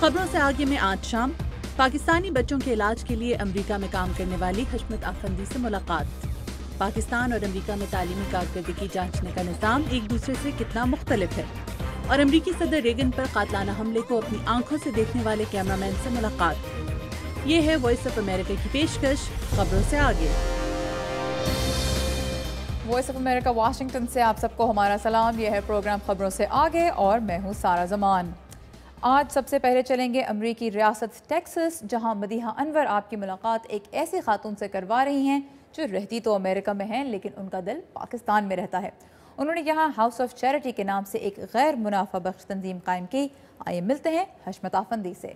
खबरों से आगे में आज शाम पाकिस्तानी बच्चों के इलाज के लिए अमेरिका में काम करने वाली हशमत आफंदी से मुलाकात। पाकिस्तान और अमेरिका में तालीमी कारकर्दगी जांचने का निज़ाम एक दूसरे से कितना मुख्तलिफ है, और अमेरिकी सदर रेगन पर कातलाना हमले को अपनी आंखों से देखने वाले कैमरामैन से मुलाकात। ये है वॉइस ऑफ अमेरिका की पेशकश खबरों से आगे। वॉइस ऑफ अमेरिका वाशिंगटन से आप सबको हमारा सलाम। यह है प्रोग्राम खबरों से आगे और मैं हूँ सारा जमान। आज सबसे पहले चलेंगे अमरीकी रियासत टेक्सास, जहाँ मदीहा अनवर आपकी मुलाकात एक ऐसी खातून से करवा रही हैं जो रहती तो अमेरिका में हैं लेकिन उनका दिल पाकिस्तान में रहता है। उन्होंने यहाँ हाउस ऑफ चैरिटी के नाम से एक गैर मुनाफा बख्श तंजीम कायम की। आइए मिलते हैं हशमत आफंदी से।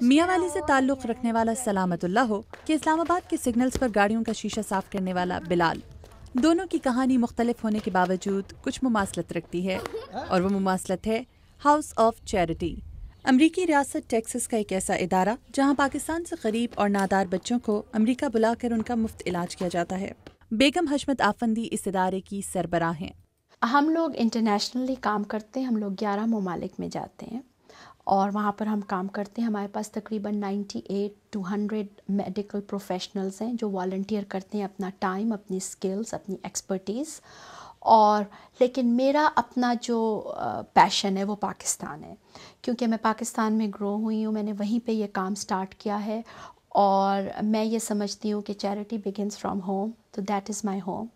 मियांवाली से ताल्लुक़ रखने वाला सलामतुल्लाह हो कि इस्लामाबाद के सिग्नल्स पर गाड़ियों का शीशा साफ करने वाला बिलाल, दोनों की कहानी मुख्तलिफ होने के बावजूद कुछ मुमासलत रखती है, और वो मुमासलत है हाउस ऑफ चैरिटी। अमरीकी रियासत टेक्सास का एक ऐसा इदारा जहां पाकिस्तान से गरीब और नादार बच्चों को अमरीका बुलाकर उनका मुफ्त इलाज किया जाता है। बेगम हशमत आफंदी इस इदारे की सरबराह हैं। हम लोग इंटरनेशनली काम करते हैं, हम लोग 11 ममालिक में जाते हैं और वहाँ पर हम काम करते हैं। हमारे पास तकरीबन 98 to 100 मेडिकल प्रोफेशनल्स हैं जो वॉलंटियर करते हैं अपना टाइम, अपनी स्किल्स, अपनी एक्सपर्टीज़। और लेकिन मेरा अपना जो पैशन है वो पाकिस्तान है, क्योंकि मैं पाकिस्तान में ग्रो हुई हूँ, मैंने वहीं पे ये काम स्टार्ट किया है। और मैं ये समझती हूँ कि चैरिटी बिगिंस फ्रॉम होम, तो दैट इज़ माई होम।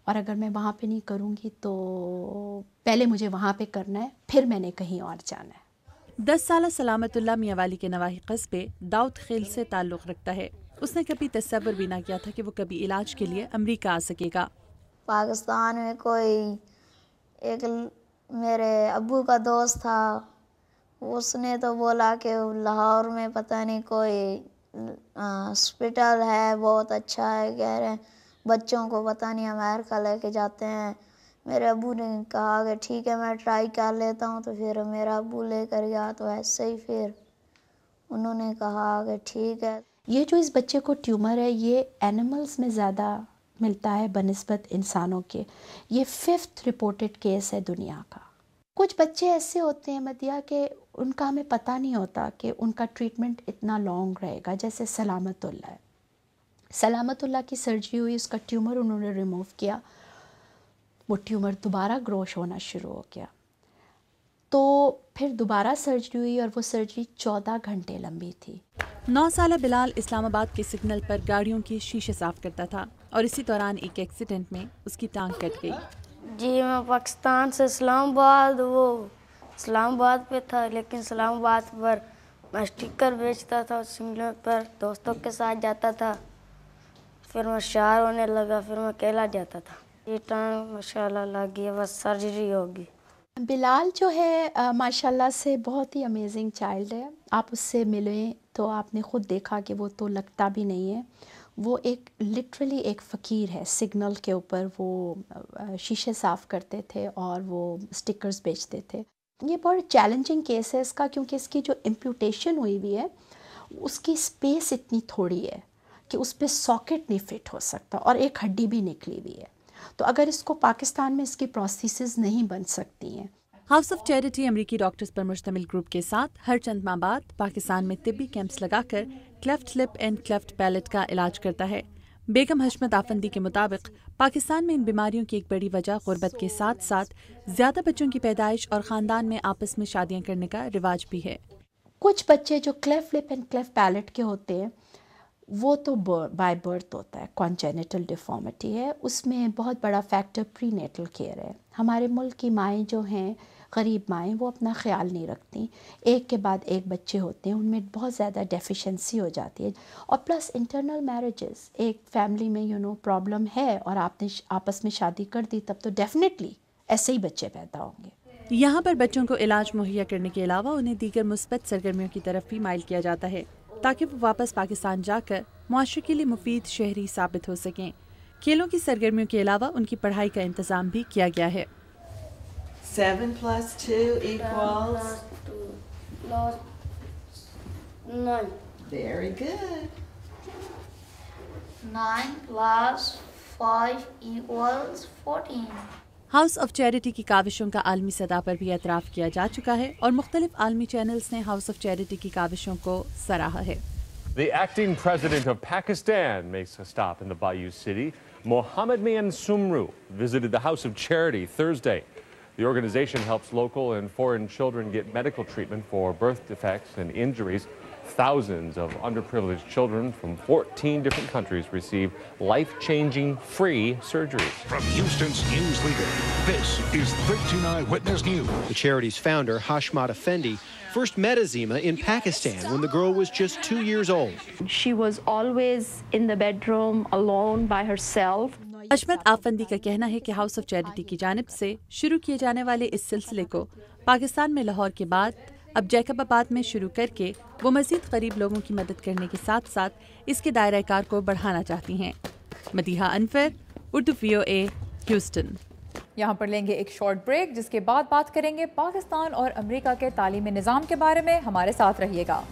और अगर मैं वहाँ पे नहीं करूँगी तो पहले मुझे वहाँ पे करना है, फिर मैंने कहीं और जाना है। 10 साल सलामतुल्लाह मियांवाली के नवाही कस्बे दाऊद खेल से ताल्लुक़ रखता है। उसने कभी तसव्वुर भी ना किया था कि वो कभी इलाज के लिए अमरीका आ सकेगा। पाकिस्तान में कोई एक मेरे अब्बू का दोस्त था, उसने तो बोला कि लाहौर में पता नहीं कोई हॉस्पिटल है, बहुत अच्छा है, कह रहे हैं बच्चों को पता नहीं अमेरिका लेके जाते हैं। मेरे अब्बू ने कहा कि ठीक है मैं ट्राई कर लेता हूँ, तो फिर मेरा अब्बू लेकर गया, तो ऐसे ही फिर उन्होंने कहा कि ठीक है। ये जो इस बच्चे को ट्यूमर है ये एनिमल्स में ज़्यादा मिलता है बनिस्बत इंसानों के। ये 5th रिपोर्टेड केस है दुनिया का। कुछ बच्चे ऐसे होते हैं मदिया के उनका हमें पता नहीं होता कि उनका ट्रीटमेंट इतना लॉन्ग रहेगा। जैसे सलामतुल्लाह है, सलामतुल्लाह की सर्जरी हुई, उसका ट्यूमर उन्होंने रिमूव किया, वो ट्यूमर दोबारा ग्रोश होना शुरू हो गया, तो फिर दोबारा सर्जरी हुई और वो सर्जरी 14 घंटे लंबी थी। 9 साल बिलाल इस्लामाबाद के सिग्नल पर गाड़ियों के शीशे साफ करता था, और इसी दौरान एक एक्सीडेंट में उसकी टांग कट गई। जी मैं पाकिस्तान से इस्लामाबाद पे था, लेकिन इस्लामाबाद पर मैं स्टिकर बेचता था, सिग्नल पर दोस्तों के साथ जाता था, फिर मैं शार होने लगा, फिर मैं अकेला जाता था। ये टांग माशाल्लाह लग गई, बस सर्जरी होगी। बिलाल जो है माशाल्लाह से बहुत ही अमेजिंग चाइल्ड है। आप उससे मिलें तो आपने ख़ुद देखा कि वो तो लगता भी नहीं है, वो एक लिटरली एक फ़कीर है। सिग्नल के ऊपर वो शीशे साफ़ करते थे और वो स्टिकर्स बेचते थे। ये बहुत चैलेंजिंग केस है इसका, क्योंकि इसकी जो इम्प्यूटेशन हुई हुई है उसकी स्पेस इतनी थोड़ी है कि उस पर सॉकेट नहीं फिट हो सकता, और एक हड्डी भी निकली हुई है। तो अगर इसको पाकिस्तान में इसकी प्रोसेसेस नहीं बन सकती हैं। हाउस ऑफ चैरिटी अमरीकी डॉक्टर्स पर मुश्तमिल ग्रुप के साथ हर चंद माह बाद पाकिस्तान में तिब्बी कैंप्स लगाकर cleft lip and cleft palate का इलाज करता है। बेगम हशमत आफंदी के मुताबिक पाकिस्तान में इन बीमारियों की एक बड़ी वजह गुर्बत के साथ साथ ज़्यादा बच्चों की पैदाइश और ख़ानदान में आपस में शादियाँ करने का रिवाज भी है। कुछ बच्चे जो cleft lip and cleft palate के होते हैं वो तो बाय बर्थ होता है, कॉन्जेनिटल डिफॉर्मिटी है, उसमें बहुत बड़ा फैक्टर प्रीनेटल केयर है। हमारे मुल्क की माएँ जो हैं, गरीब माएँ, वो अपना ख्याल नहीं रखती, एक के बाद एक बच्चे होते हैं, उनमें बहुत ज़्यादा डेफिशिएंसी हो जाती है। और प्लस इंटरनल मैरिजेस, एक फैमिली में प्रॉब्लम है और आपने आपस में शादी कर दी, तब तो डेफिनेटली ऐसे ही बच्चे पैदा होंगे। यहाँ पर बच्चों को इलाज मुहैया करने के अलावा उन्हें दीगर मुस्बत सरगर्मियों की तरफ भी माइल किया जाता है, ताकि वो वापस पाकिस्तान जाकर मुआशरे के लिए मुफीद शहरी साबित हो सकें। खेलों की सरगर्मियों के अलावा उनकी पढ़ाई का इंतजाम भी किया गया है। 7 + 2 = 9. Very good. 9 + 5 = 14. House of charity की काविशों का आलमी सतह पर भी एतराफ़ किया जा चुका है और मुख्तलिफ आलमी चैनल्स ने हाउस ऑफ चैरिटी की काविशों को सराहा है। The acting president of Pakistan makes a stop in the Bayou City. Mohammed Mian Sumru visited the House of Charity Thursday. The organization helps local and foreign children get medical treatment for birth defects and injuries. Thousands of underprivileged children from 14 different countries receive life-changing free surgeries. From Houston's news leader, this is 13 Eyewitness News. The charity's founder, Hashmat Effendi, first met Azima in Pakistan when the girl was just 2 years old. She was always in the bedroom alone by herself. हशमत आफंदी का कहना है कि house of charity की जानिब से शुरू किए जाने वाले इस सिलसिले को पाकिस्तान में लाहौर के बाद अब जैकबाबाद में शुरू करके वो मज़ीद गरीब लोगों की मदद करने के साथ साथ इसके दायरा कार को बढ़ाना चाहती हैं। Madiha Anwar, Urdu VOA, Houston. यहाँ पर लेंगे एक शॉर्ट ब्रेक, जिसके बाद बात करेंगे पाकिस्तान और अमेरिका के तालीमी निज़ाम के बारे में। हमारे साथ रहिएगा।